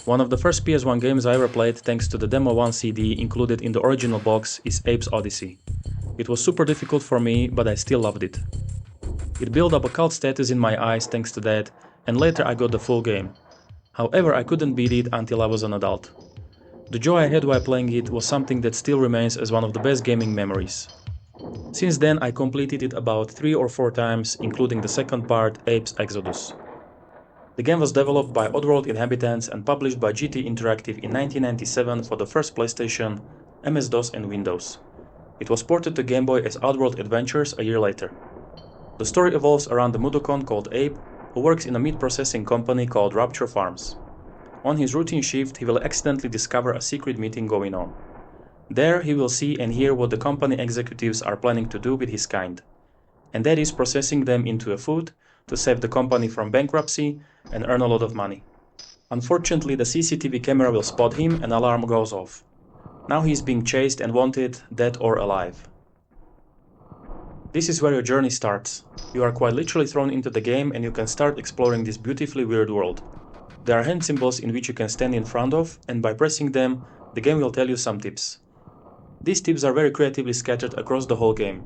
One of the first PS1 games I ever played thanks to the Demo 1 CD included in the original box is Ape's Oddysee. It was super difficult for me, but I still loved it. It built up a cult status in my eyes thanks to that, and later I got the full game. However, I couldn't beat it until I was an adult. The joy I had while playing it was something that still remains as one of the best gaming memories. Since then I completed it about 3 or 4 times, including the second part, Ape's Exodus. The game was developed by Oddworld inhabitants and published by GT Interactive in 1997 for the first PlayStation, MS-DOS and Windows. It was ported to Game Boy as Oddworld Adventures a year later. The story evolves around a Mudokon called Ape, who works in a meat processing company called Rapture Farms. On his routine shift, he will accidentally discover a secret meeting going on. There he will see and hear what the company executives are planning to do with his kind, and that is processing them into a food to save the company from bankruptcy and earn a lot of money. Unfortunately, the CCTV camera will spot him and alarm goes off. Now he is being chased and wanted, dead or alive. This is where your journey starts. You are quite literally thrown into the game and you can start exploring this beautifully weird world. There are hand symbols in which you can stand in front of, and by pressing them, the game will tell you some tips. These tips are very creatively scattered across the whole game.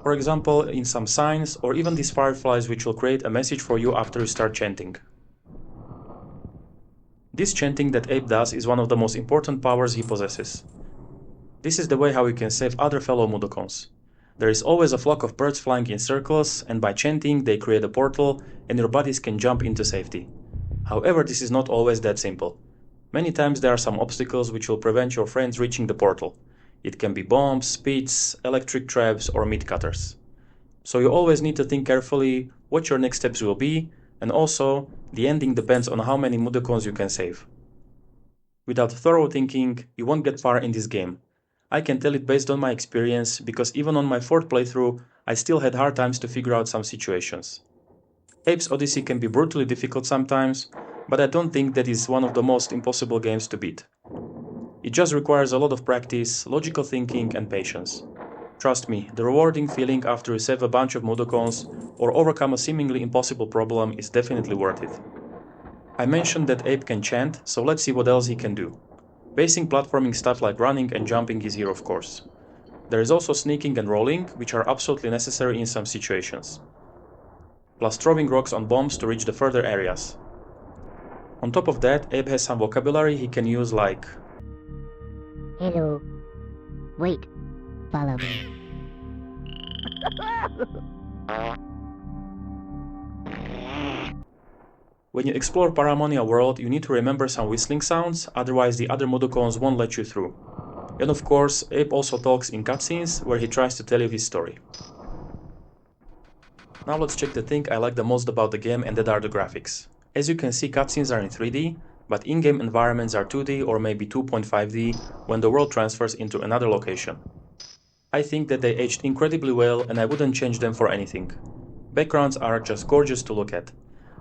For example, in some signs, or even these fireflies which will create a message for you after you start chanting. This chanting that Ape does is one of the most important powers he possesses. This is the way how you can save other fellow Mudokons. There is always a flock of birds flying in circles, and by chanting they create a portal and your buddies can jump into safety. However, this is not always that simple. Many times there are some obstacles which will prevent your friends reaching the portal. It can be bombs, pits, electric traps or meat cutters. So you always need to think carefully what your next steps will be, and also the ending depends on how many Mudokons you can save. Without thorough thinking, you won't get far in this game. I can tell it based on my experience, because even on my 4th playthrough, I still had hard times to figure out some situations. Ape's Odyssey can be brutally difficult sometimes, but I don't think that is one of the most impossible games to beat. It just requires a lot of practice, logical thinking and patience. Trust me, the rewarding feeling after you save a bunch of Mudokons or overcome a seemingly impossible problem is definitely worth it. I mentioned that Ape can chant, so let's see what else he can do. Basic platforming stuff like running and jumping is here of course. There is also sneaking and rolling, which are absolutely necessary in some situations. Plus throwing rocks on bombs to reach the further areas. On top of that, Abe has some vocabulary he can use like hello. Wait. Follow me. When you explore Paramonia World, you need to remember some whistling sounds, otherwise the other Mudokons won't let you through. And of course, Abe also talks in cutscenes where he tries to tell you his story. Now let's check the thing I like the most about the game, and that are the graphics. As you can see, cutscenes are in 3D, but in-game environments are 2D or maybe 2.5D when the world transfers into another location. I think that they aged incredibly well and I wouldn't change them for anything. Backgrounds are just gorgeous to look at.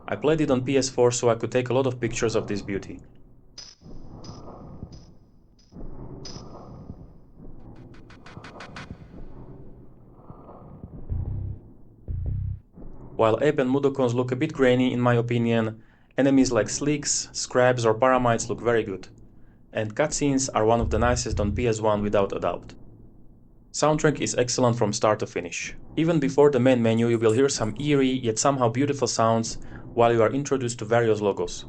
I played it on PS4 so I could take a lot of pictures of this beauty. While Ape and Mudokons look a bit grainy in my opinion, enemies like Sleeks, Scrabs or Paramites look very good. And cutscenes are one of the nicest on PS1 without a doubt. Soundtrack is excellent from start to finish. Even before the main menu you will hear some eerie yet somehow beautiful sounds while you are introduced to various logos.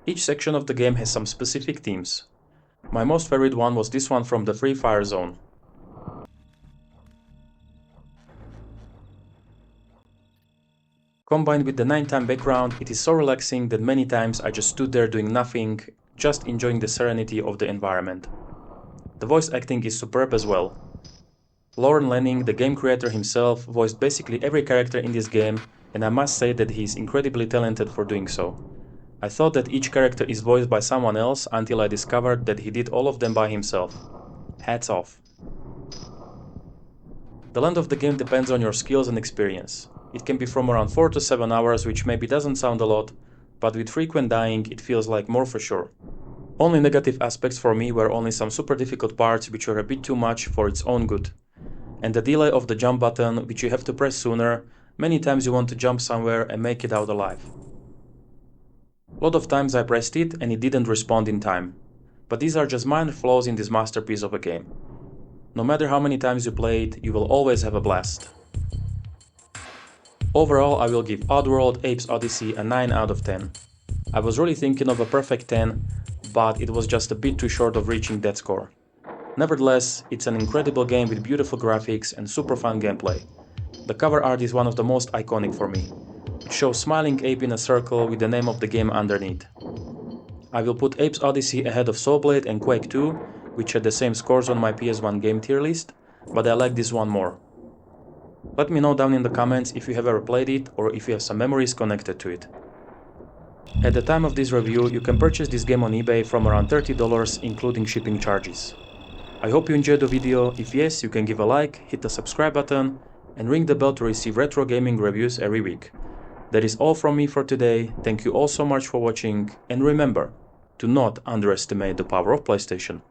Each section of the game has some specific themes. My most favorite one was this one from the Free Fire Zone. Combined with the nighttime background, it is so relaxing that many times I just stood there doing nothing, just enjoying the serenity of the environment. The voice acting is superb as well. Lauren Lanning, the game creator himself, voiced basically every character in this game, and I must say that he is incredibly talented for doing so. I thought that each character is voiced by someone else until I discovered that he did all of them by himself. Hats off. The length of the game depends on your skills and experience. It can be from around 4 to 7 hours, which maybe doesn't sound a lot, but with frequent dying it feels like more for sure. Only negative aspects for me were only some super difficult parts which were a bit too much for its own good. And the delay of the jump button, which you have to press sooner, many times you want to jump somewhere and make it out alive. A lot of times I pressed it and it didn't respond in time. But these are just minor flaws in this masterpiece of a game. No matter how many times you play it, you will always have a blast. Overall, I will give Oddworld Apes Odyssey a 9 out of 10. I was really thinking of a perfect 10, but it was just a bit too short of reaching that score. Nevertheless, it's an incredible game with beautiful graphics and super fun gameplay. The cover art is one of the most iconic for me. It shows smiling ape in a circle with the name of the game underneath. I will put Apes Odyssey ahead of Soulblade and Quake 2, which had the same scores on my PS1 game tier list, but I like this one more. Let me know down in the comments if you have ever played it or if you have some memories connected to it. At the time of this review, you can purchase this game on eBay from around $30 including shipping charges. I hope you enjoyed the video. If yes, you can give a like, hit the subscribe button, and ring the bell to receive retro gaming reviews every week. That is all from me for today. Thank you all so much for watching, and remember to not underestimate the power of PlayStation.